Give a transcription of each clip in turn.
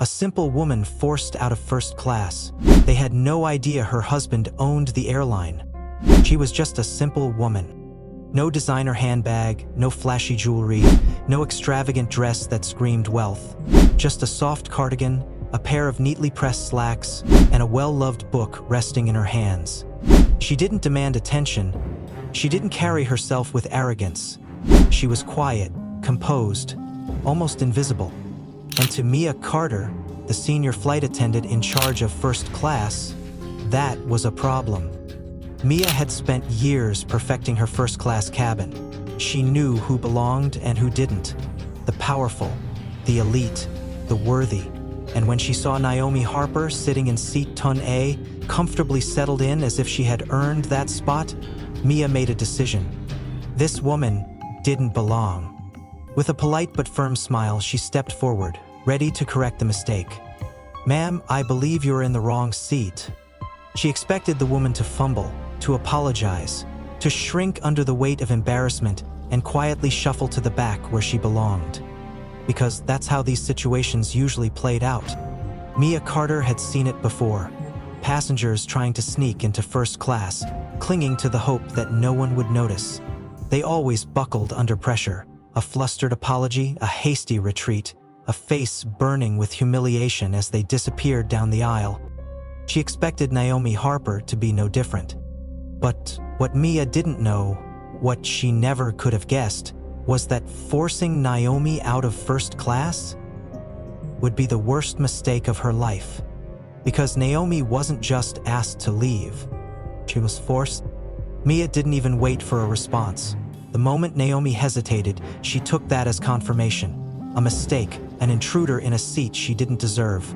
A simple woman forced out of first class. They had no idea her husband owned the airline. She was just a simple woman. No designer handbag, no flashy jewelry, no extravagant dress that screamed wealth. Just a soft cardigan, a pair of neatly pressed slacks, and a well-loved book resting in her hands. She didn't demand attention. She didn't carry herself with arrogance. She was quiet, composed, almost invisible. And to Mia Carter, the senior flight attendant in charge of first class, that was a problem. Mia had spent years perfecting her first-class cabin. She knew who belonged and who didn't. The powerful, the elite, the worthy. And when she saw Naomi Harper sitting in seat ton A, comfortably settled in as if she had earned that spot, Mia made a decision. This woman didn't belong. With a polite but firm smile, she stepped forward, ready to correct the mistake. "Ma'am, I believe you're in the wrong seat." She expected the woman to fumble, to apologize, to shrink under the weight of embarrassment and quietly shuffle to the back where she belonged. Because that's how these situations usually played out. Mia Carter had seen it before. Passengers trying to sneak into first class, clinging to the hope that no one would notice. They always buckled under pressure. A flustered apology, a hasty retreat, a face burning with humiliation as they disappeared down the aisle. She expected Naomi Harper to be no different. But what Mia didn't know, what she never could have guessed, was that forcing Naomi out of first class would be the worst mistake of her life. Because Naomi wasn't just asked to leave. She was forced. Mia didn't even wait for a response. The moment Naomi hesitated, she took that as confirmation. A mistake, an intruder in a seat she didn't deserve.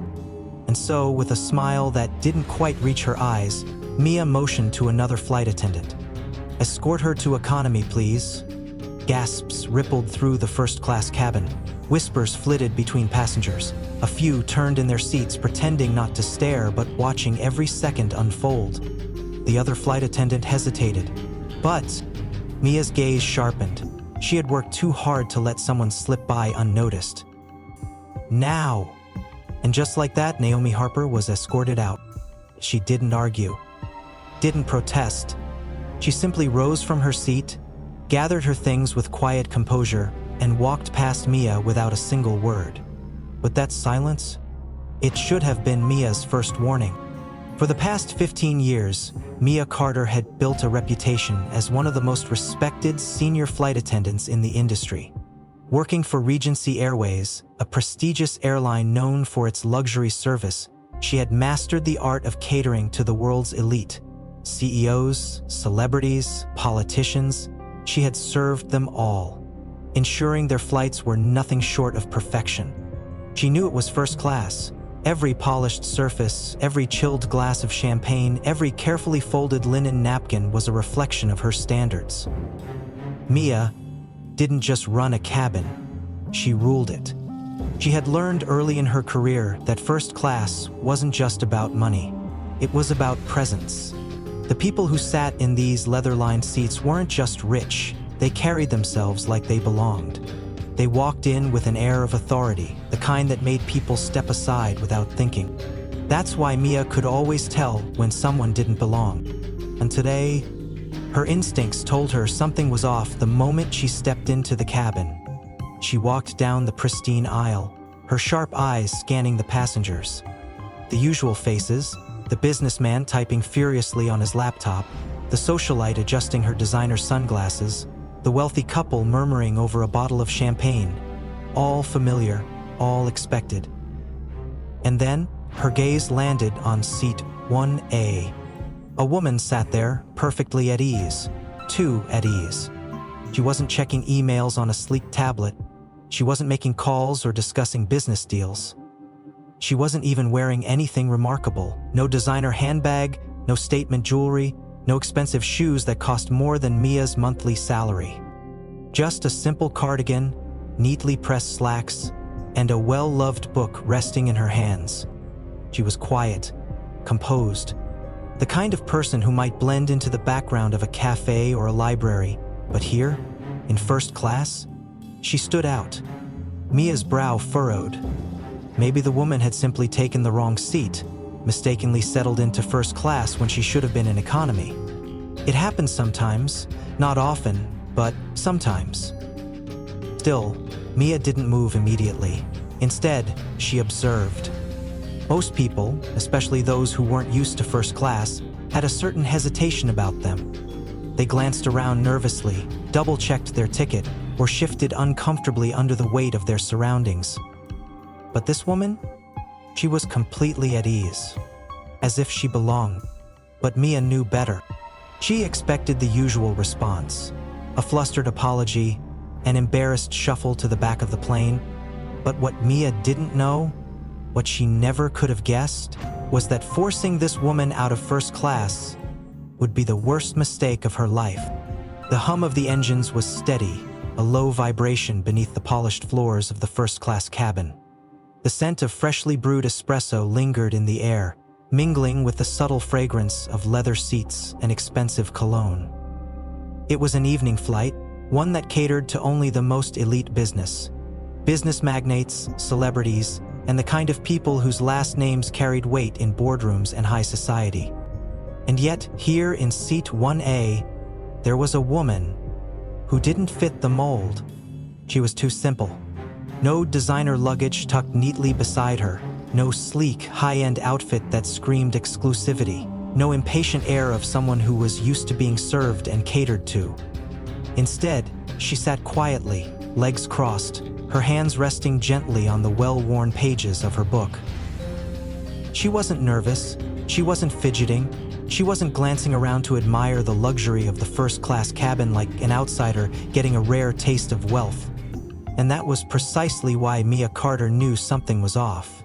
And so, with a smile that didn't quite reach her eyes, Mia motioned to another flight attendant. "Escort her to economy, please." Gasps rippled through the first-class cabin. Whispers flitted between passengers. A few turned in their seats, pretending not to stare but watching every second unfold. The other flight attendant hesitated. But Mia's gaze sharpened. She had worked too hard to let someone slip by unnoticed. Now! And just like that, Naomi Harper was escorted out. She didn't argue, didn't protest. She simply rose from her seat, gathered her things with quiet composure, and walked past Mia without a single word. But that silence? It should have been Mia's first warning. For the past 15 years, Mia Carter had built a reputation as one of the most respected senior flight attendants in the industry. Working for Regency Airways, a prestigious airline known for its luxury service, she had mastered the art of catering to the world's elite. CEOs, celebrities, politicians, she had served them all, ensuring their flights were nothing short of perfection. She knew it was first class. Every polished surface, every chilled glass of champagne, every carefully folded linen napkin was a reflection of her standards. Mia didn't just run a cabin, she ruled it. She had learned early in her career that first class wasn't just about money. It was about presence. The people who sat in these leather-lined seats weren't just rich, they carried themselves like they belonged. They walked in with an air of authority, the kind that made people step aside without thinking. That's why Mia could always tell when someone didn't belong. And today, her instincts told her something was off the moment she stepped into the cabin. She walked down the pristine aisle, her sharp eyes scanning the passengers. The usual faces, the businessman typing furiously on his laptop, the socialite adjusting her designer sunglasses, the wealthy couple murmuring over a bottle of champagne. All familiar, all expected. And then, her gaze landed on seat 1A. A woman sat there, perfectly at ease, too at ease. She wasn't checking emails on a sleek tablet. She wasn't making calls or discussing business deals. She wasn't even wearing anything remarkable. No designer handbag, no statement jewelry, no expensive shoes that cost more than Mia's monthly salary. Just a simple cardigan, neatly pressed slacks, and a well-loved book resting in her hands. She was quiet, composed, the kind of person who might blend into the background of a cafe or a library. But here, in first class, she stood out. Mia's brow furrowed. Maybe the woman had simply taken the wrong seat, mistakenly settled into first class when she should have been in economy. It happens sometimes, not often, but sometimes. Still, Mia didn't move immediately. Instead, she observed. Most people, especially those who weren't used to first class, had a certain hesitation about them. They glanced around nervously, double-checked their ticket, or shifted uncomfortably under the weight of their surroundings. But this woman? She was completely at ease, as if she belonged. But Mia knew better. She expected the usual response, a flustered apology, an embarrassed shuffle to the back of the plane. But what Mia didn't know, what she never could have guessed, was that forcing this woman out of first class would be the worst mistake of her life. The hum of the engines was steady, a low vibration beneath the polished floors of the first-class cabin. The scent of freshly brewed espresso lingered in the air, mingling with the subtle fragrance of leather seats and expensive cologne. It was an evening flight, one that catered to only the most elite business magnates, celebrities, and the kind of people whose last names carried weight in boardrooms and high society. And yet, here in seat 1A, there was a woman who didn't fit the mold. She was too simple. No designer luggage tucked neatly beside her, no sleek, high-end outfit that screamed exclusivity, no impatient air of someone who was used to being served and catered to. Instead, she sat quietly, legs crossed, her hands resting gently on the well-worn pages of her book. She wasn't nervous, she wasn't fidgeting, she wasn't glancing around to admire the luxury of the first-class cabin like an outsider getting a rare taste of wealth. And that was precisely why Mia Carter knew something was off.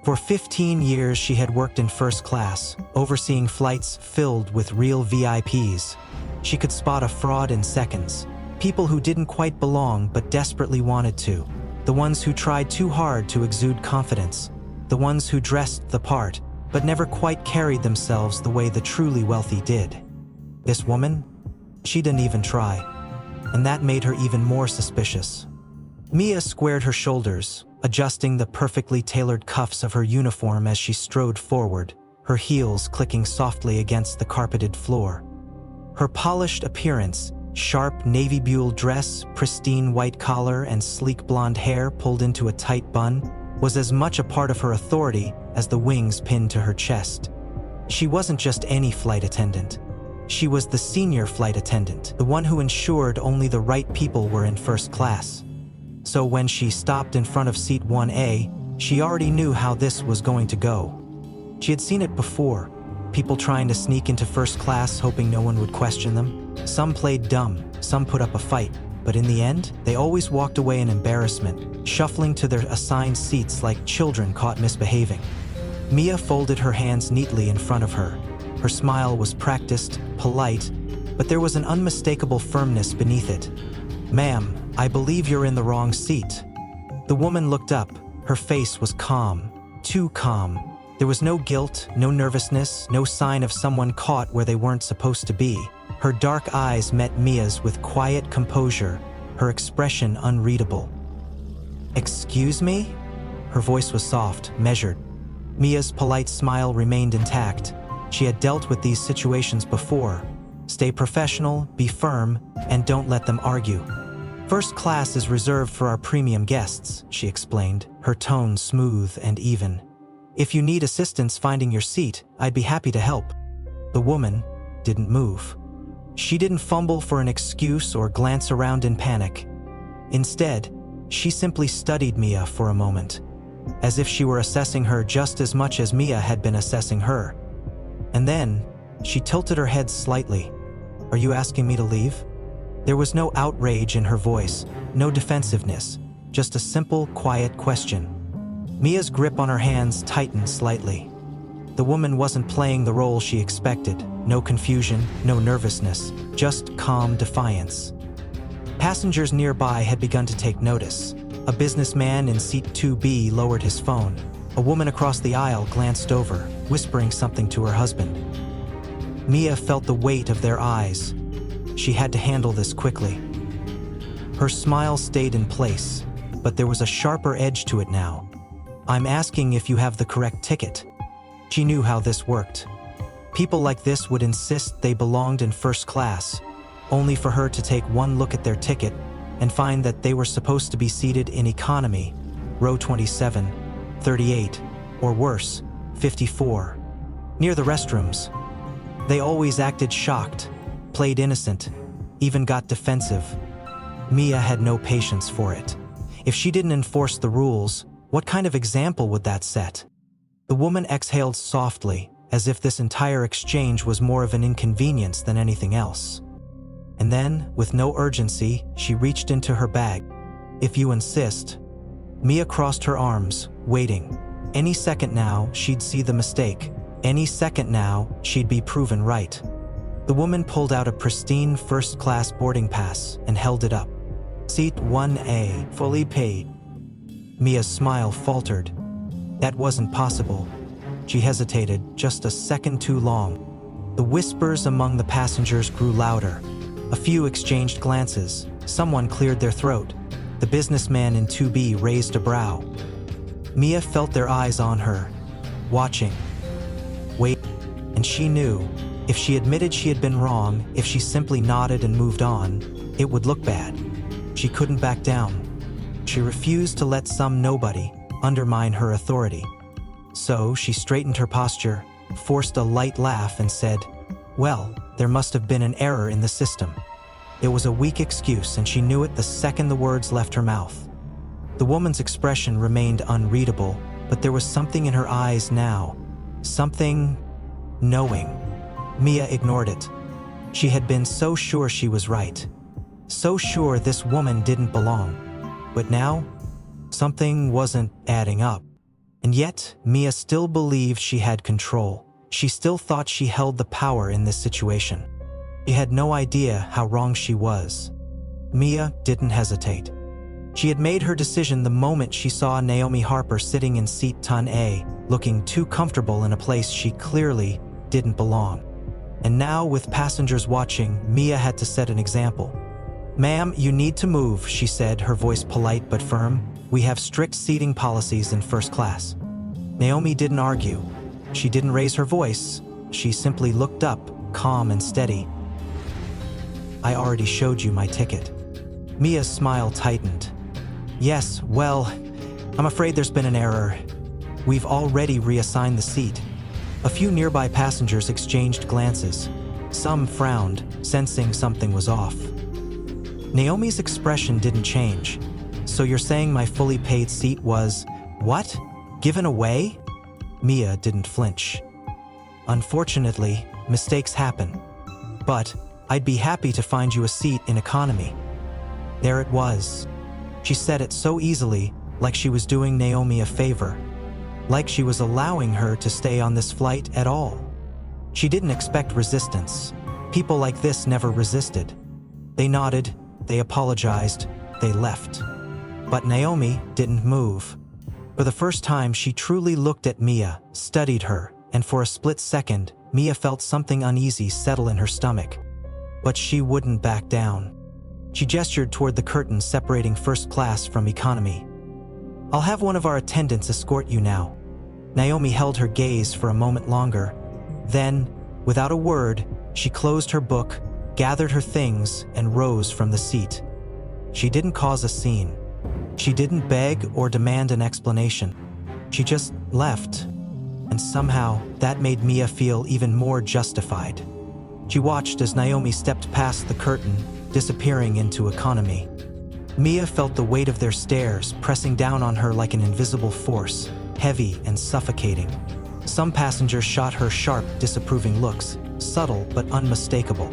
For 15 years she had worked in first class, overseeing flights filled with real VIPs. She could spot a fraud in seconds. People who didn't quite belong but desperately wanted to. The ones who tried too hard to exude confidence. The ones who dressed the part but never quite carried themselves the way the truly wealthy did. This woman? She didn't even try. And that made her even more suspicious. Mia squared her shoulders, adjusting the perfectly tailored cuffs of her uniform as she strode forward, her heels clicking softly against the carpeted floor. Her polished appearance, sharp navy buhl dress, pristine white collar, and sleek blonde hair pulled into a tight bun, was as much a part of her authority as the wings pinned to her chest. She wasn't just any flight attendant. She was the senior flight attendant, the one who ensured only the right people were in first class. So when she stopped in front of seat 1A, she already knew how this was going to go. She had seen it before, people trying to sneak into first class hoping no one would question them. Some played dumb, some put up a fight, but in the end, they always walked away in embarrassment, shuffling to their assigned seats like children caught misbehaving. Mia folded her hands neatly in front of her. Her smile was practiced, polite, but there was an unmistakable firmness beneath it. "Ma'am, I believe you're in the wrong seat." The woman looked up. Her face was calm, too calm. There was no guilt, no nervousness, no sign of someone caught where they weren't supposed to be. Her dark eyes met Mia's with quiet composure, her expression unreadable. "Excuse me?" Her voice was soft, measured. Mia's polite smile remained intact. She had dealt with these situations before. Stay professional, be firm, and don't let them argue. "First class is reserved for our premium guests," she explained, her tone smooth and even. "If you need assistance finding your seat, I'd be happy to help." The woman didn't move. She didn't fumble for an excuse or glance around in panic. Instead, she simply studied Mia for a moment, as if she were assessing her just as much as Mia had been assessing her. And then, she tilted her head slightly. "Are you asking me to leave?" There was no outrage in her voice, no defensiveness, just a simple, quiet question. Mia's grip on her hands tightened slightly. The woman wasn't playing the role she expected. No confusion, no nervousness, just calm defiance. Passengers nearby had begun to take notice. A businessman in seat 2B lowered his phone. A woman across the aisle glanced over, whispering something to her husband. Mia felt the weight of their eyes. She had to handle this quickly. Her smile stayed in place, but there was a sharper edge to it now. I'm asking if you have the correct ticket. She knew how this worked. People like this would insist they belonged in first class, only for her to take one look at their ticket and find that they were supposed to be seated in economy, row 27, 38, or worse, 54, near the restrooms. They always acted shocked, played innocent, even got defensive. Mia had no patience for it. If she didn't enforce the rules, what kind of example would that set? The woman exhaled softly, as if this entire exchange was more of an inconvenience than anything else. And then, with no urgency, she reached into her bag. If you insist. Mia crossed her arms, waiting. Any second now, she'd see the mistake. Any second now, she'd be proven right. The woman pulled out a pristine first-class boarding pass and held it up. Seat 1A, fully paid. Mia's smile faltered. That wasn't possible. She hesitated just a second too long. The whispers among the passengers grew louder. A few exchanged glances. Someone cleared their throat. The businessman in 2B raised a brow. Mia felt their eyes on her, watching. Wait, and she knew, if she admitted she had been wrong, if she simply nodded and moved on, it would look bad. She couldn't back down. She refused to let some nobody undermine her authority. So she straightened her posture, forced a light laugh and said, "Well, there must have been an error in the system." It was a weak excuse, and she knew it the second the words left her mouth. The woman's expression remained unreadable, but there was something in her eyes now. Something knowing. Mia ignored it. She had been so sure she was right. So sure this woman didn't belong. But now, something wasn't adding up. And yet, Mia still believed she had control. She still thought she held the power in this situation. She had no idea how wrong she was. Mia didn't hesitate. She had made her decision the moment she saw Naomi Harper sitting in seat 10A, looking too comfortable in a place she clearly didn't belong. And now, with passengers watching, Mia had to set an example. "Ma'am, you need to move," she said, her voice polite but firm. "We have strict seating policies in first class." Naomi didn't argue. She didn't raise her voice. She simply looked up, calm and steady. "I already showed you my ticket." Mia's smile tightened. "Yes, well, I'm afraid there's been an error. We've already reassigned the seat." A few nearby passengers exchanged glances. Some frowned, sensing something was off. Naomi's expression didn't change. "So you're saying my fully paid seat was, what? Given away?" Mia didn't flinch. "Unfortunately, mistakes happen. But I'd be happy to find you a seat in economy." There it was. She said it so easily, like she was doing Naomi a favor. Like she was allowing her to stay on this flight at all. She didn't expect resistance. People like this never resisted. They nodded, they apologized, they left. But Naomi didn't move. For the first time, she truly looked at Mia, studied her, and for a split second, Mia felt something uneasy settle in her stomach. But she wouldn't back down. She gestured toward the curtain separating first class from economy. "I'll have one of our attendants escort you now." Naomi held her gaze for a moment longer. Then, without a word, she closed her book, gathered her things, and rose from the seat. She didn't cause a scene. She didn't beg or demand an explanation. She just left. And somehow, that made Mia feel even more justified. She watched as Naomi stepped past the curtain, disappearing into economy. Mia felt the weight of their stares pressing down on her like an invisible force, heavy and suffocating. Some passengers shot her sharp, disapproving looks, subtle but unmistakable.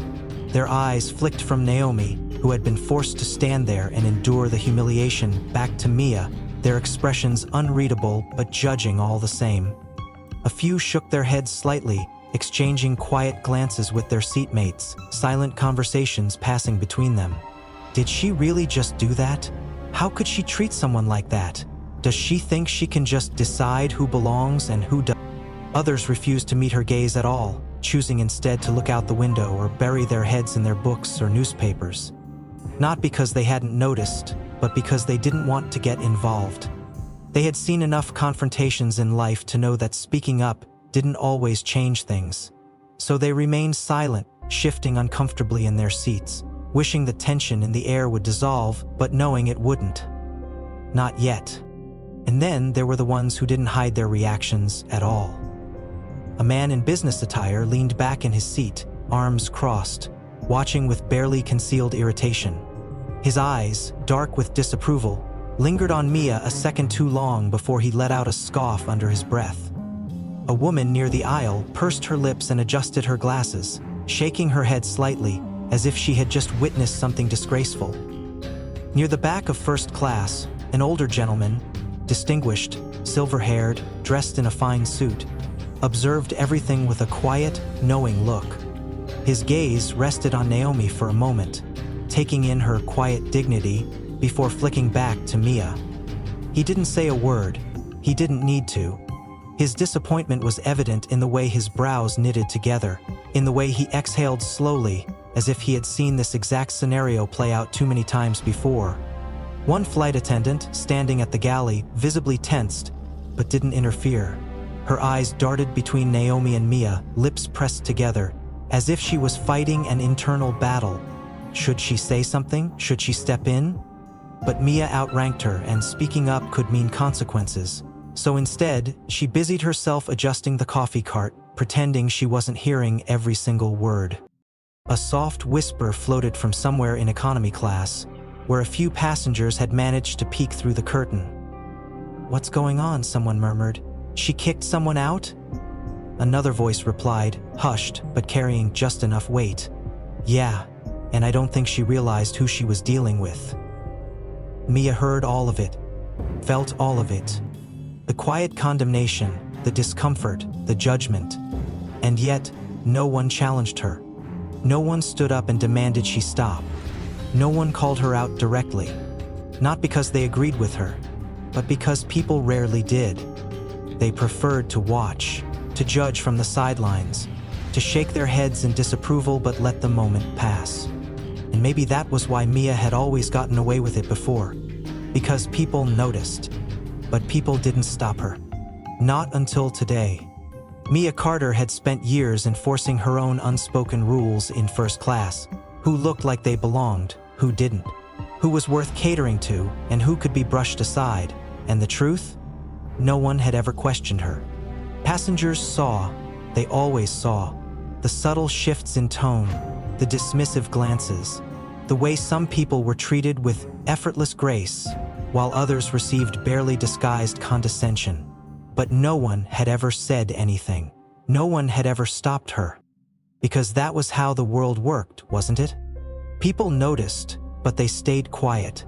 Their eyes flicked from Naomi, who had been forced to stand there and endure the humiliation, back to Mia, their expressions unreadable but judging all the same. A few shook their heads slightly, exchanging quiet glances with their seatmates, silent conversations passing between them. Did she really just do that? How could she treat someone like that? Does she think she can just decide who belongs and who doesn't? Others refused to meet her gaze at all, choosing instead to look out the window or bury their heads in their books or newspapers. Not because they hadn't noticed, but because they didn't want to get involved. They had seen enough confrontations in life to know that speaking up didn't always change things. So they remained silent, shifting uncomfortably in their seats, wishing the tension in the air would dissolve, but knowing it wouldn't. Not yet. And then there were the ones who didn't hide their reactions at all. A man in business attire leaned back in his seat, arms crossed, watching with barely concealed irritation. His eyes, dark with disapproval, lingered on Mia a second too long before he let out a scoff under his breath. A woman near the aisle pursed her lips and adjusted her glasses, shaking her head slightly, as if she had just witnessed something disgraceful. Near the back of first class, an older gentleman, distinguished, silver-haired, dressed in a fine suit, observed everything with a quiet, knowing look. His gaze rested on Naomi for a moment, taking in her quiet dignity before flicking back to Mia. He didn't say a word. He didn't need to. His disappointment was evident in the way his brows knitted together, in the way he exhaled slowly, as if he had seen this exact scenario play out too many times before. One flight attendant, standing at the galley, visibly tensed, but didn't interfere. Her eyes darted between Naomi and Mia, lips pressed together, as if she was fighting an internal battle. Should she say something? Should she step in? But Mia outranked her, and speaking up could mean consequences. So instead, she busied herself adjusting the coffee cart, pretending she wasn't hearing every single word. A soft whisper floated from somewhere in economy class, where a few passengers had managed to peek through the curtain. "What's going on?" someone murmured. "She kicked someone out?" Another voice replied, hushed but carrying just enough weight. "Yeah, and I don't think she realized who she was dealing with." Mia heard all of it, felt all of it. The quiet condemnation, the discomfort, the judgment. And yet, no one challenged her. No one stood up and demanded she stop. No one called her out directly. Not because they agreed with her, but because people rarely did. They preferred to watch, to judge from the sidelines, to shake their heads in disapproval but let the moment pass. And maybe that was why Mia had always gotten away with it before. Because people noticed. But people didn't stop her. Not until today. Mia Carter had spent years enforcing her own unspoken rules in first class. Who looked like they belonged, who didn't. Who was worth catering to, and who could be brushed aside. And the truth? No one had ever questioned her. Passengers saw, they always saw, the subtle shifts in tone, the dismissive glances, the way some people were treated with effortless grace, while others received barely disguised condescension. But no one had ever said anything. No one had ever stopped her. Because that was how the world worked, wasn't it? People noticed, but they stayed quiet.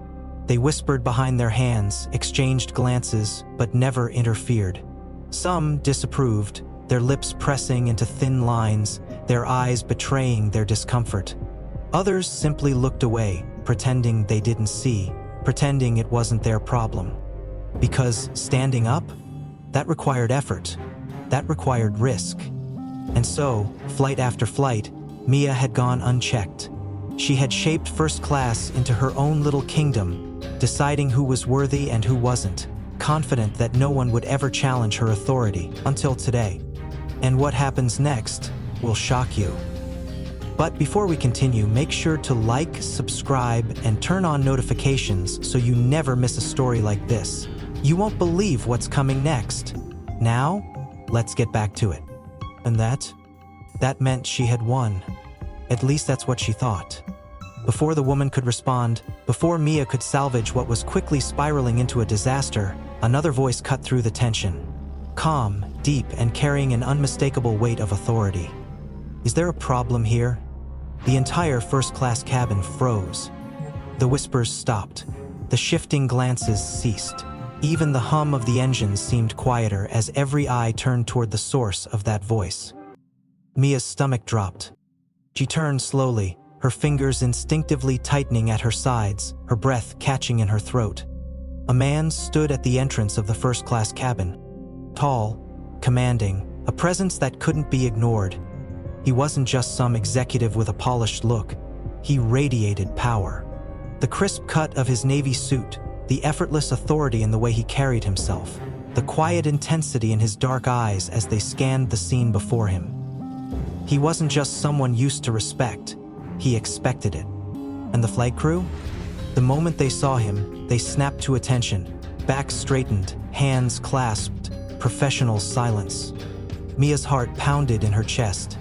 They whispered behind their hands, exchanged glances, but never interfered. Some disapproved, their lips pressing into thin lines, their eyes betraying their discomfort. Others simply looked away, pretending they didn't see, pretending it wasn't their problem. Because standing up? That required effort. That required risk. And so, flight after flight, Mia had gone unchecked. She had shaped first class into her own little kingdom, deciding who was worthy and who wasn't, confident that no one would ever challenge her authority, until today. And what happens next will shock you. But before we continue, make sure to like, subscribe, and turn on notifications so you never miss a story like this. You won't believe what's coming next. Now, let's get back to it. And that meant she had won. At least that's what she thought. Before the woman could respond, before Mia could salvage what was quickly spiraling into a disaster, another voice cut through the tension. Calm, deep, and carrying an unmistakable weight of authority. "Is there a problem here?" The entire first-class cabin froze. The whispers stopped. The shifting glances ceased. Even the hum of the engines seemed quieter as every eye turned toward the source of that voice. Mia's stomach dropped. She turned slowly, her fingers instinctively tightening at her sides, her breath catching in her throat. A man stood at the entrance of the first-class cabin. Tall, commanding, a presence that couldn't be ignored. He wasn't just some executive with a polished look. He radiated power. The crisp cut of his navy suit, the effortless authority in the way he carried himself, the quiet intensity in his dark eyes as they scanned the scene before him. He wasn't just someone used to respect, he expected it. And the flight crew? The moment they saw him, they snapped to attention, backs straightened, hands clasped, professional silence. Mia's heart pounded in her chest.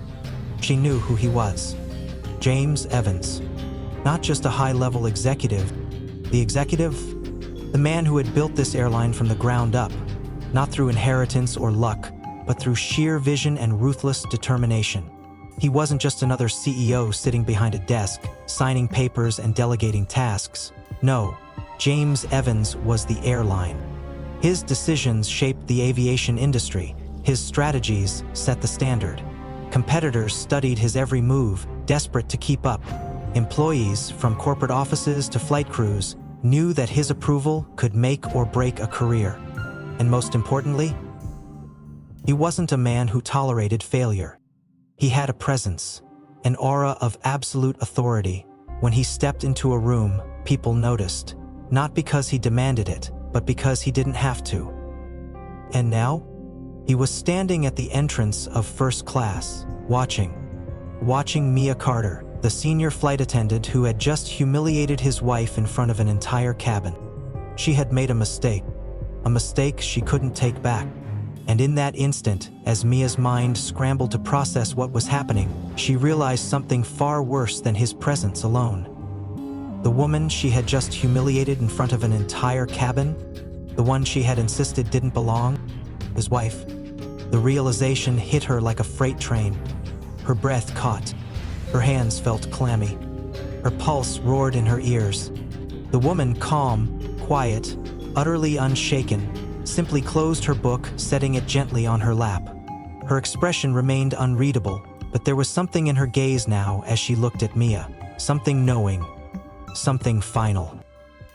She knew who he was. James Evans. Not just a high-level executive. The executive? The man who had built this airline from the ground up, not through inheritance or luck, but through sheer vision and ruthless determination. He wasn't just another CEO sitting behind a desk, signing papers and delegating tasks. No, James Evans was the airline. His decisions shaped the aviation industry. His strategies set the standard. Competitors studied his every move, desperate to keep up. Employees, from corporate offices to flight crews, knew that his approval could make or break a career. And most importantly, he wasn't a man who tolerated failure. He had a presence, an aura of absolute authority. When he stepped into a room, people noticed, not because he demanded it, but because he didn't have to. And now, he was standing at the entrance of first class, watching Mia Carter, the senior flight attendant who had just humiliated his wife in front of an entire cabin. She had made a mistake she couldn't take back. And in that instant, as Mia's mind scrambled to process what was happening, she realized something far worse than his presence alone. The woman she had just humiliated in front of an entire cabin, the one she had insisted didn't belong, his wife. The realization hit her like a freight train. Her breath caught. Her hands felt clammy. Her pulse roared in her ears. The woman, calm, quiet, utterly unshaken, simply closed her book, setting it gently on her lap. Her expression remained unreadable, but there was something in her gaze now as she looked at Mia. Something knowing. Something final.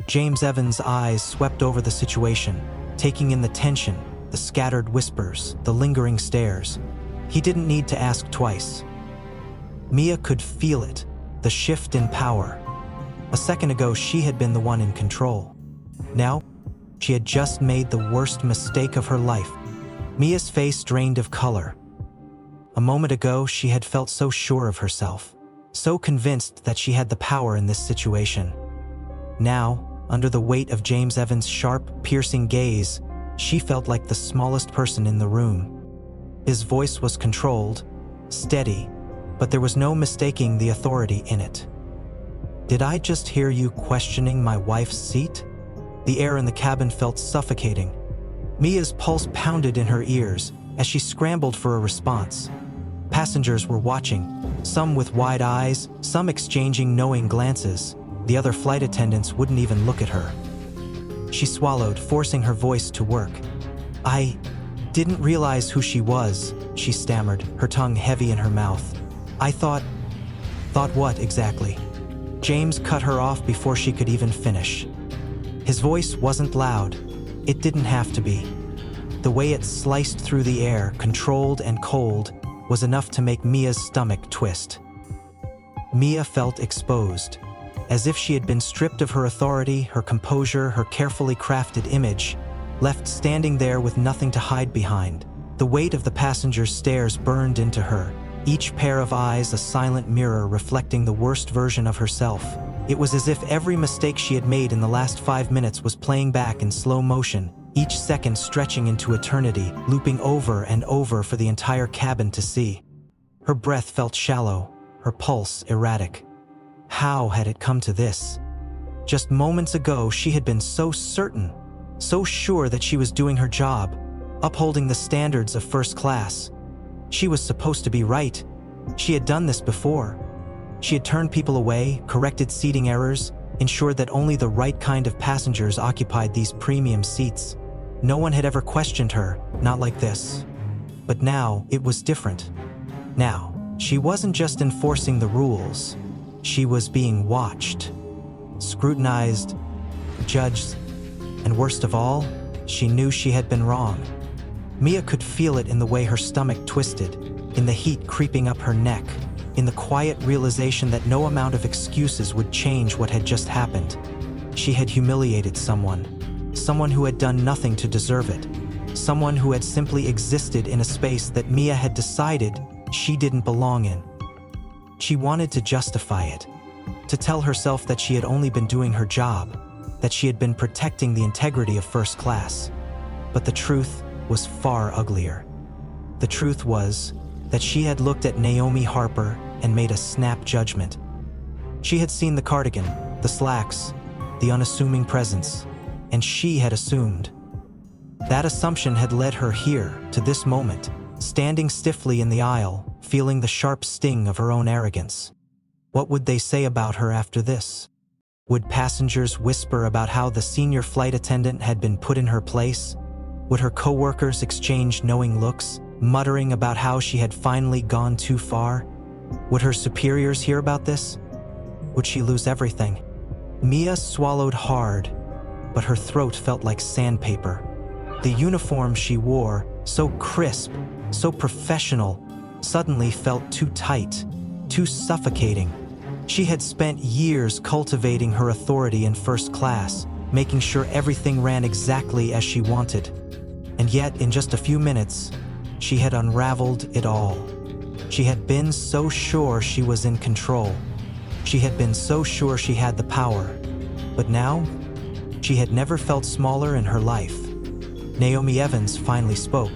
James Evans' eyes swept over the situation, taking in the tension, the scattered whispers, the lingering stares. He didn't need to ask twice. Mia could feel it, the shift in power. A second ago, she had been the one in control. Now, she had just made the worst mistake of her life. Mia's face drained of color. A moment ago, she had felt so sure of herself, so convinced that she had the power in this situation. Now, under the weight of James Evans' sharp, piercing gaze, she felt like the smallest person in the room. His voice was controlled, steady, but there was no mistaking the authority in it. "Did I just hear you questioning my wife's seat?" The air in the cabin felt suffocating. Mia's pulse pounded in her ears as she scrambled for a response. Passengers were watching, some with wide eyes, some exchanging knowing glances. The other flight attendants wouldn't even look at her. She swallowed, forcing her voice to work. "I didn't realize who she was," she stammered, her tongue heavy in her mouth. "I thought what exactly?" James cut her off before she could even finish. His voice wasn't loud. It didn't have to be. The way it sliced through the air, controlled and cold, was enough to make Mia's stomach twist. Mia felt exposed, as if she had been stripped of her authority, her composure, her carefully crafted image, left standing there with nothing to hide behind. The weight of the passengers' stares burned into her, each pair of eyes a silent mirror reflecting the worst version of herself. It was as if every mistake she had made in the last 5 minutes was playing back in slow motion, each second stretching into eternity, looping over and over for the entire cabin to see. Her breath felt shallow, her pulse erratic. How had it come to this? Just moments ago, she had been so certain, so sure that she was doing her job, upholding the standards of first class. She was supposed to be right. She had done this before. She had turned people away, corrected seating errors, ensured that only the right kind of passengers occupied these premium seats. No one had ever questioned her, not like this. But now, it was different. Now, she wasn't just enforcing the rules. She was being watched, scrutinized, judged, and worst of all, she knew she had been wrong. Mia could feel it in the way her stomach twisted, in the heat creeping up her neck, in the quiet realization that no amount of excuses would change what had just happened. She had humiliated someone who had done nothing to deserve it, someone who had simply existed in a space that Mia had decided she didn't belong in. She wanted to justify it, to tell herself that she had only been doing her job, that she had been protecting the integrity of first class. But the truth was far uglier. The truth was that she had looked at Naomi Harper and made a snap judgment. She had seen the cardigan, the slacks, the unassuming presence, and she had assumed. That assumption had led her here, to this moment, standing stiffly in the aisle, feeling the sharp sting of her own arrogance. What would they say about her after this? Would passengers whisper about how the senior flight attendant had been put in her place? Would her coworkers exchange knowing looks, muttering about how she had finally gone too far? Would her superiors hear about this? Would she lose everything? Mia swallowed hard, but her throat felt like sandpaper. The uniform she wore, so crisp, so professional, suddenly felt too tight, too suffocating. She had spent years cultivating her authority in first class, making sure everything ran exactly as she wanted. And yet, in just a few minutes, she had unraveled it all. She had been so sure she was in control. She had been so sure she had the power. But now, she had never felt smaller in her life. Naomi Evans finally spoke,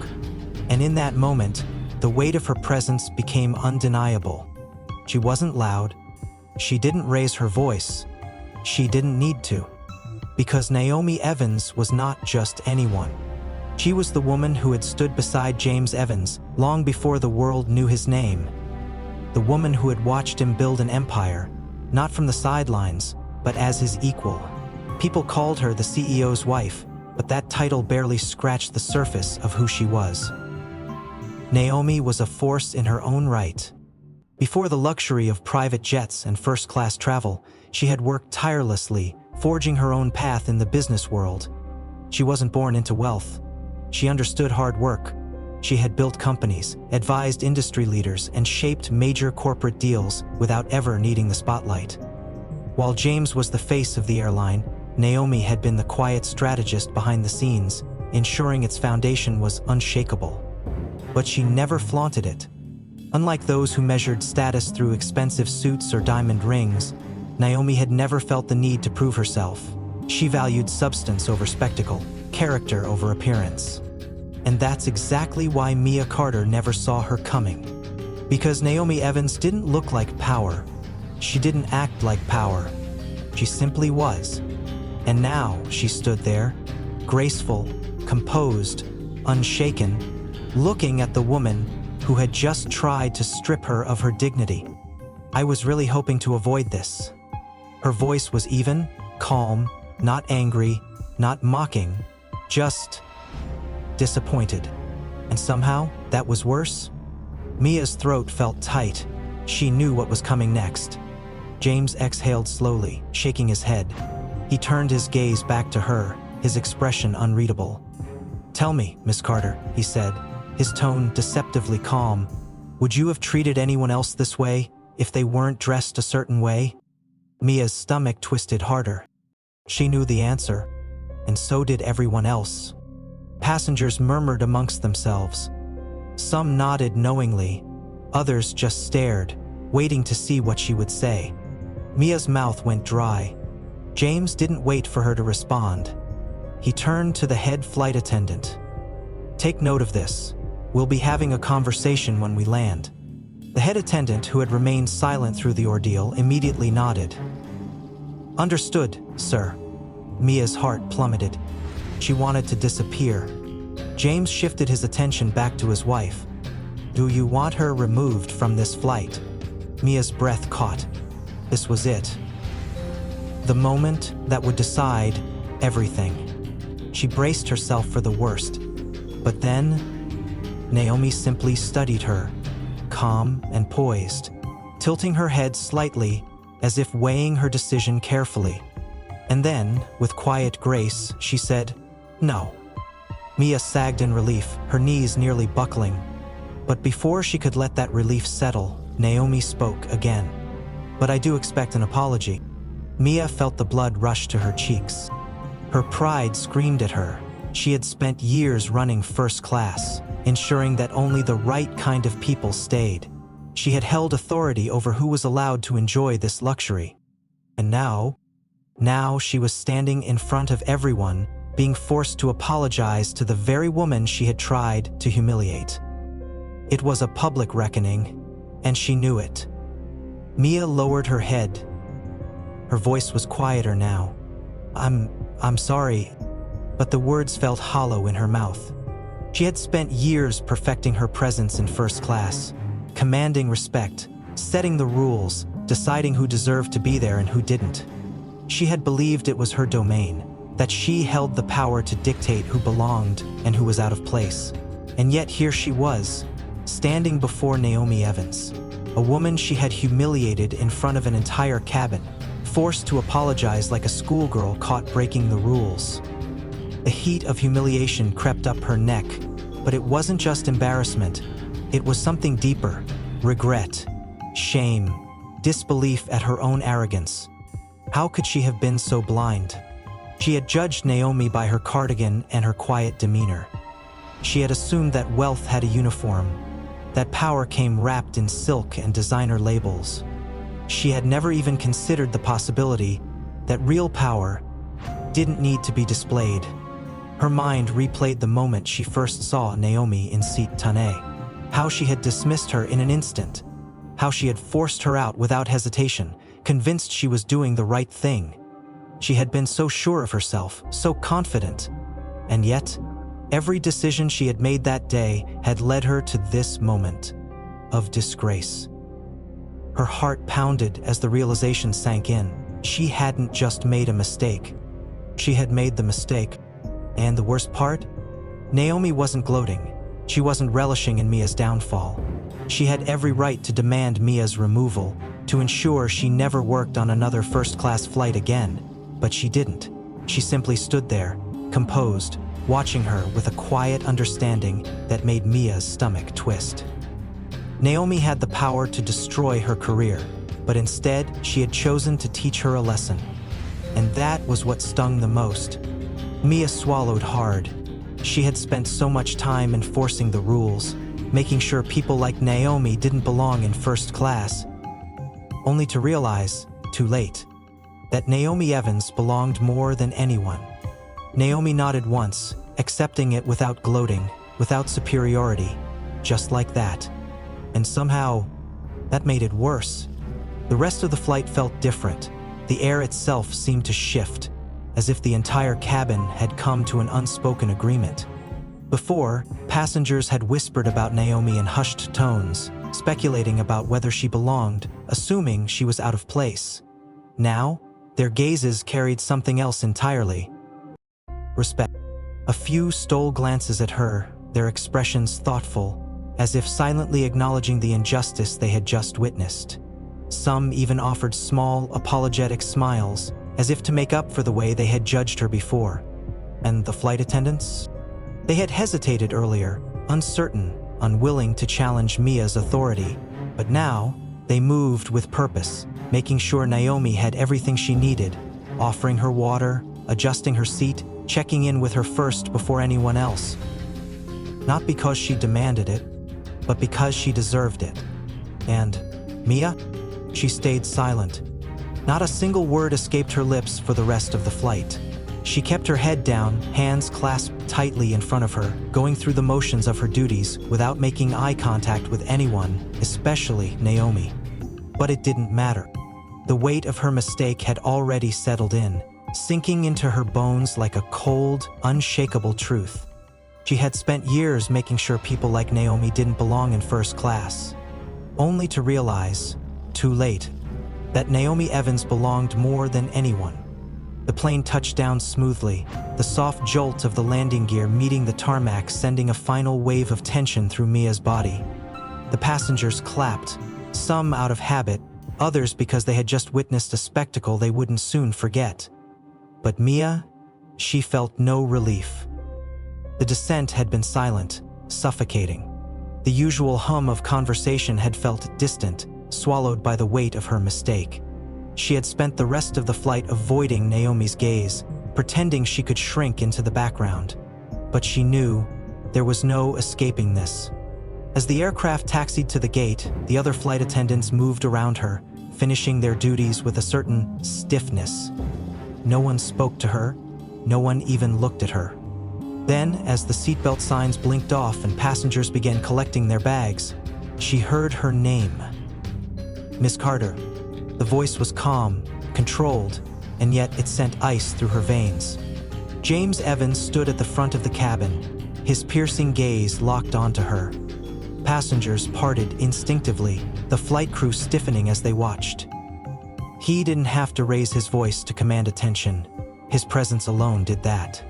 and in that moment, the weight of her presence became undeniable. She wasn't loud. She didn't raise her voice. She didn't need to. Because Naomi Evans was not just anyone. She was the woman who had stood beside James Evans long before the world knew his name. The woman who had watched him build an empire, not from the sidelines, but as his equal. People called her the CEO's wife, but that title barely scratched the surface of who she was. Naomi was a force in her own right. Before the luxury of private jets and first-class travel, she had worked tirelessly, forging her own path in the business world. She wasn't born into wealth. She understood hard work. She had built companies, advised industry leaders, and shaped major corporate deals without ever needing the spotlight. While James was the face of the airline, Naomi had been the quiet strategist behind the scenes, ensuring its foundation was unshakable. But she never flaunted it. Unlike those who measured status through expensive suits or diamond rings, Naomi had never felt the need to prove herself. She valued substance over spectacle, character over appearance. And that's exactly why Mia Carter never saw her coming. Because Naomi Evans didn't look like power. She didn't act like power. She simply was. And now she stood there, graceful, composed, unshaken, looking at the woman who had just tried to strip her of her dignity. I was really hoping to avoid this. Her voice was even, calm, not angry, not mocking, just disappointed. And somehow, that was worse. Mia's throat felt tight. She knew what was coming next. James exhaled slowly, shaking his head. He turned his gaze back to her, his expression unreadable. "Tell me, Miss Carter," he said, his tone deceptively calm. "Would you have treated anyone else this way, if they weren't dressed a certain way?" Mia's stomach twisted harder. She knew the answer, and so did everyone else. Passengers murmured amongst themselves. Some nodded knowingly, others just stared, waiting to see what she would say. Mia's mouth went dry. James didn't wait for her to respond. He turned to the head flight attendant. "Take note of this. We'll be having a conversation when we land." The head attendant, who had remained silent through the ordeal, immediately nodded. "Understood, sir." Mia's heart plummeted. She wanted to disappear. James shifted his attention back to his wife. "Do you want her removed from this flight?" Mia's breath caught. This was it. The moment that would decide everything. She braced herself for the worst. But then, Naomi simply studied her, calm and poised, tilting her head slightly as if weighing her decision carefully. And then, with quiet grace, she said, "No." Mia sagged in relief, her knees nearly buckling. But before she could let that relief settle, Naomi spoke again. "But I do expect an apology." Mia felt the blood rush to her cheeks. Her pride screamed at her. She had spent years running first class, ensuring that only the right kind of people stayed. She had held authority over who was allowed to enjoy this luxury. And now she was standing in front of everyone, being forced to apologize to the very woman she had tried to humiliate. It was a public reckoning, and she knew it. Mia lowered her head. Her voice was quieter now. I'm sorry, but the words felt hollow in her mouth. She had spent years perfecting her presence in first class, commanding respect, setting the rules, deciding who deserved to be there and who didn't. She had believed it was her domain, that she held the power to dictate who belonged and who was out of place. And yet here she was, standing before Naomi Evans, a woman she had humiliated in front of an entire cabin, forced to apologize like a schoolgirl caught breaking the rules. The heat of humiliation crept up her neck, but it wasn't just embarrassment. It was something deeper: regret, shame, disbelief at her own arrogance. How could she have been so blind? She had judged Naomi by her cardigan and her quiet demeanor. She had assumed that wealth had a uniform, that power came wrapped in silk and designer labels. She had never even considered the possibility that real power didn't need to be displayed. Her mind replayed the moment she first saw Naomi in Seat Tane, how she had dismissed her in an instant, how she had forced her out without hesitation, convinced she was doing the right thing. She had been so sure of herself, so confident, and yet, every decision she had made that day had led her to this moment of disgrace. Her heart pounded as the realization sank in. She hadn't just made a mistake. She had made the mistake. And the worst part? Naomi wasn't gloating. She wasn't relishing in Mia's downfall. She had every right to demand Mia's removal, to ensure she never worked on another first-class flight again. But she didn't. She simply stood there, composed, watching her with a quiet understanding that made Mia's stomach twist. Naomi had the power to destroy her career, but instead she had chosen to teach her a lesson. And that was what stung the most. Mia swallowed hard. She had spent so much time enforcing the rules, making sure people like Naomi didn't belong in first class, only to realize, too late, that Naomi Evans belonged more than anyone. Naomi nodded once, accepting it without gloating, without superiority, just like that. And somehow, that made it worse. The rest of the flight felt different. The air itself seemed to shift, as if the entire cabin had come to an unspoken agreement. Before, passengers had whispered about Naomi in hushed tones, speculating about whether she belonged, assuming she was out of place. Now, their gazes carried something else entirely: respect. A few stole glances at her, their expressions thoughtful, as if silently acknowledging the injustice they had just witnessed. Some even offered small, apologetic smiles, as if to make up for the way they had judged her before. And the flight attendants? They had hesitated earlier, uncertain, unwilling to challenge Mia's authority. But now, they moved with purpose, making sure Naomi had everything she needed, offering her water, adjusting her seat, checking in with her first before anyone else. Not because she demanded it, but because she deserved it. And Mia? She stayed silent. Not a single word escaped her lips for the rest of the flight. She kept her head down, hands clasped tightly in front of her, going through the motions of her duties without making eye contact with anyone, especially Naomi. But it didn't matter. The weight of her mistake had already settled in, sinking into her bones like a cold, unshakable truth. She had spent years making sure people like Naomi didn't belong in first class, only to realize, too late, that Naomi Evans belonged more than anyone. The plane touched down smoothly, the soft jolt of the landing gear meeting the tarmac sending a final wave of tension through Mia's body. The passengers clapped, some out of habit, others because they had just witnessed a spectacle they wouldn't soon forget. But Mia, she felt no relief. The descent had been silent, suffocating. The usual hum of conversation had felt distant, swallowed by the weight of her mistake. She had spent the rest of the flight avoiding Naomi's gaze, pretending she could shrink into the background. But she knew there was no escaping this. As the aircraft taxied to the gate, the other flight attendants moved around her, finishing their duties with a certain stiffness. No one spoke to her, no one even looked at her. Then, as the seatbelt signs blinked off and passengers began collecting their bags, she heard her name. Miss Carter. The voice was calm, controlled, and yet it sent ice through her veins. James Evans stood at the front of the cabin, his piercing gaze locked onto her. Passengers parted instinctively, the flight crew stiffening as they watched. He didn't have to raise his voice to command attention. His presence alone did that.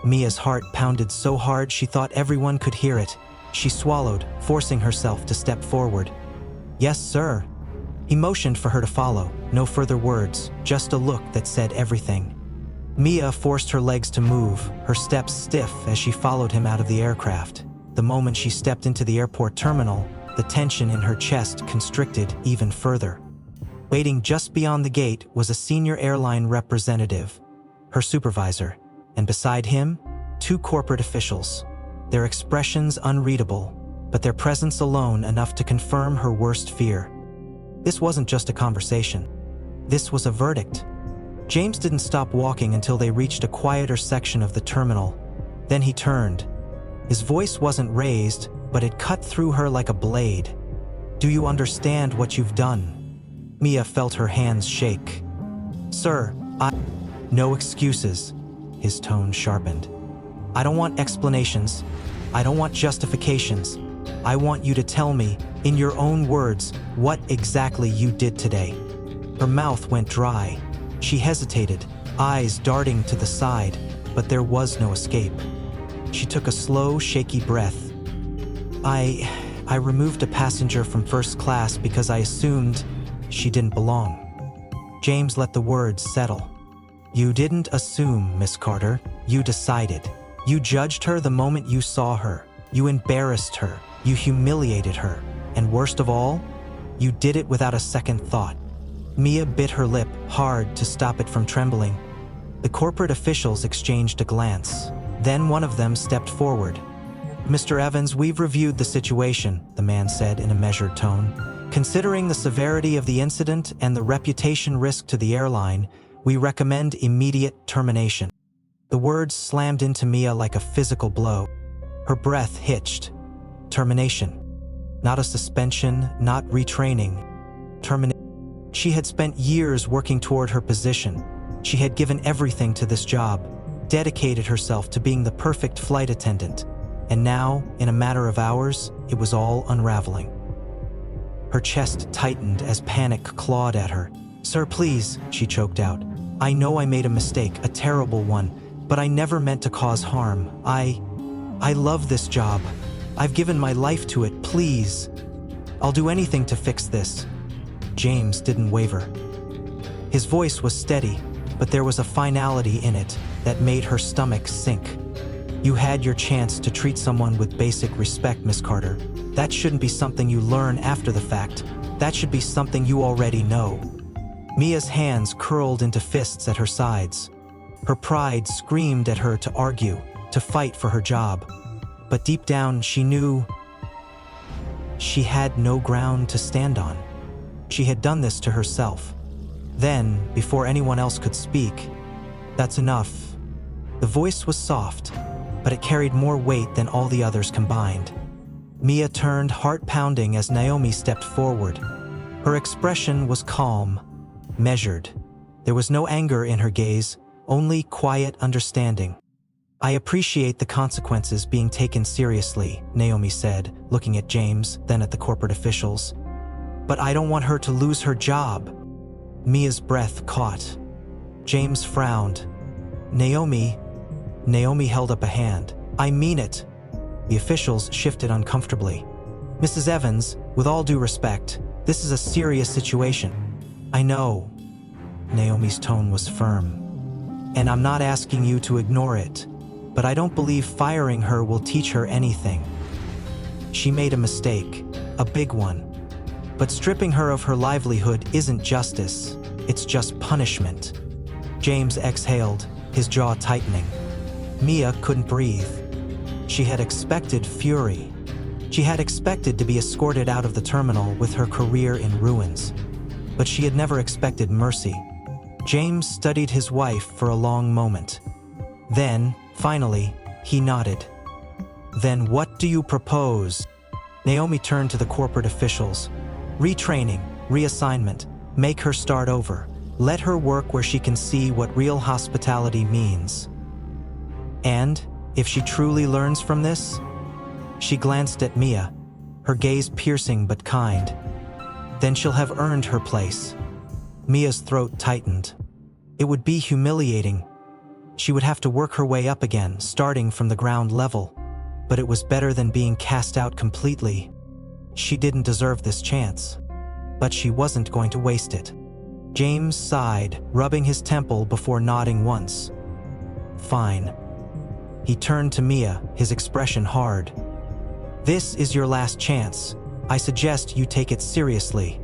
Mia's heart pounded so hard she thought everyone could hear it. She swallowed, forcing herself to step forward. "Yes, sir." He motioned for her to follow. No further words, just a look that said everything. Mia forced her legs to move, her steps stiff as she followed him out of the aircraft. The moment she stepped into the airport terminal, the tension in her chest constricted even further. Waiting just beyond the gate was a senior airline representative, her supervisor, and beside him, 2 corporate officials. Their expressions unreadable, but their presence alone enough to confirm her worst fear. This wasn't just a conversation. This was a verdict. James didn't stop walking until they reached a quieter section of the terminal. Then he turned. His voice wasn't raised, but it cut through her like a blade. "Do you understand what you've done?" Mia felt her hands shake. "Sir, No excuses." His tone sharpened. "I don't want explanations. I don't want justifications. I want you to tell me, in your own words, what exactly you did today." Her mouth went dry. She hesitated, eyes darting to the side, but there was no escape. She took a slow, shaky breath. I removed a passenger from first class because I assumed she didn't belong." James let the words settle. "You didn't assume, Miss Carter. You decided. You judged her the moment you saw her. You embarrassed her. You humiliated her. And worst of all, you did it without a second thought." Mia bit her lip hard to stop it from trembling. The corporate officials exchanged a glance. Then one of them stepped forward. "Mr. Evans, we've reviewed the situation," the man said in a measured tone. "Considering the severity of the incident and the reputation risk to the airline, we recommend immediate termination." The words slammed into Mia like a physical blow. Her breath hitched. Termination. Not a suspension, not retraining. Termination. She had spent years working toward her position. She had given everything to this job, dedicated herself to being the perfect flight attendant. And now, in a matter of hours, it was all unraveling. Her chest tightened as panic clawed at her. "Sir, please," she choked out. "I know I made a mistake, a terrible one, but I never meant to cause harm. I love this job. I've given my life to it, please. I'll do anything to fix this." James didn't waver. His voice was steady, but there was a finality in it that made her stomach sink. "You had your chance to treat someone with basic respect, Miss Carter. That shouldn't be something you learn after the fact. That should be something you already know." Mia's hands curled into fists at her sides. Her pride screamed at her to argue, to fight for her job. But deep down, she knew she had no ground to stand on. She had done this to herself. Then, before anyone else could speak, "That's enough." The voice was soft, but it carried more weight than all the others combined. Mia turned, heart pounding, as Naomi stepped forward. Her expression was calm, measured. There was no anger in her gaze, only quiet understanding. "I appreciate the consequences being taken seriously," Naomi said, looking at James, then at the corporate officials. "But I don't want her to lose her job." Mia's breath caught. James frowned. Naomi held up a hand. "I mean it." The officials shifted uncomfortably. "Mrs. Evans, with all due respect, this is a serious situation." "I know." Naomi's tone was firm. "And I'm not asking you to ignore it, but I don't believe firing her will teach her anything. She made a mistake, a big one. But stripping her of her livelihood isn't justice. It's just punishment. James exhaled, his jaw tightening. Mia couldn't breathe. She had expected fury. She had expected to be escorted out of the terminal with her career in ruins. But she had never expected mercy. James studied his wife for a long moment. Then, finally, he nodded. "Then what do you propose?" Naomi turned to the corporate officials. "Retraining, reassignment, make her start over. Let her work where she can see what real hospitality means. And, if she truly learns from this..." She glanced at Mia, her gaze piercing but kind. "Then she'll have earned her place." Mia's throat tightened. It would be humiliating. She would have to work her way up again, starting from the ground level. But it was better than being cast out completely. She didn't deserve this chance. But she wasn't going to waste it. James sighed, rubbing his temple before nodding once. "Fine." He turned to Mia, his expression hard. "This is your last chance. I suggest you take it seriously."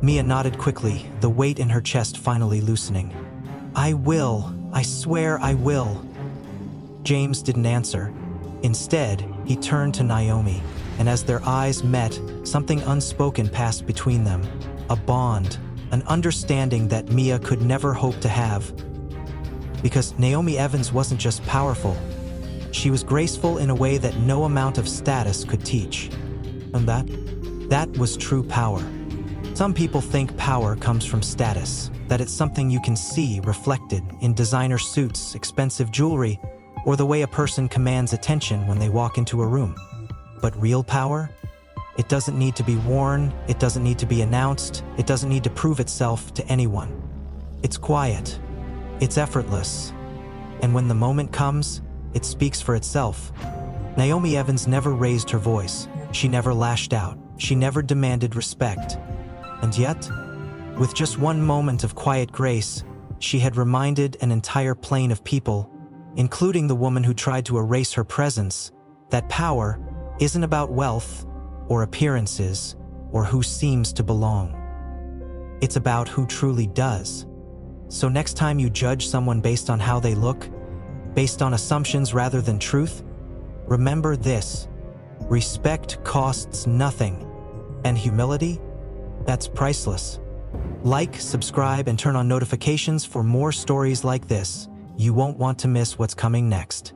Mia nodded quickly, the weight in her chest finally loosening. "I will. I swear I will." James didn't answer. Instead, he turned to Naomi, and as their eyes met, something unspoken passed between them. A bond, an understanding that Mia could never hope to have. Because Naomi Evans wasn't just powerful. She was graceful in a way that no amount of status could teach. And that was true power. Some people think power comes from status, that it's something you can see reflected in designer suits, expensive jewelry, or the way a person commands attention when they walk into a room. But real power? It doesn't need to be worn, it doesn't need to be announced, it doesn't need to prove itself to anyone. It's quiet, it's effortless, and when the moment comes, it speaks for itself. Naomi Evans never raised her voice, she never lashed out, she never demanded respect. And yet, with just one moment of quiet grace, she had reminded an entire plane of people, including the woman who tried to erase her presence, that power isn't about wealth or appearances or who seems to belong. It's about who truly does. So next time you judge someone based on how they look, based on assumptions rather than truth, remember this: respect costs nothing, and humility? That's priceless. Like, subscribe, and turn on notifications for more stories like this. You won't want to miss what's coming next.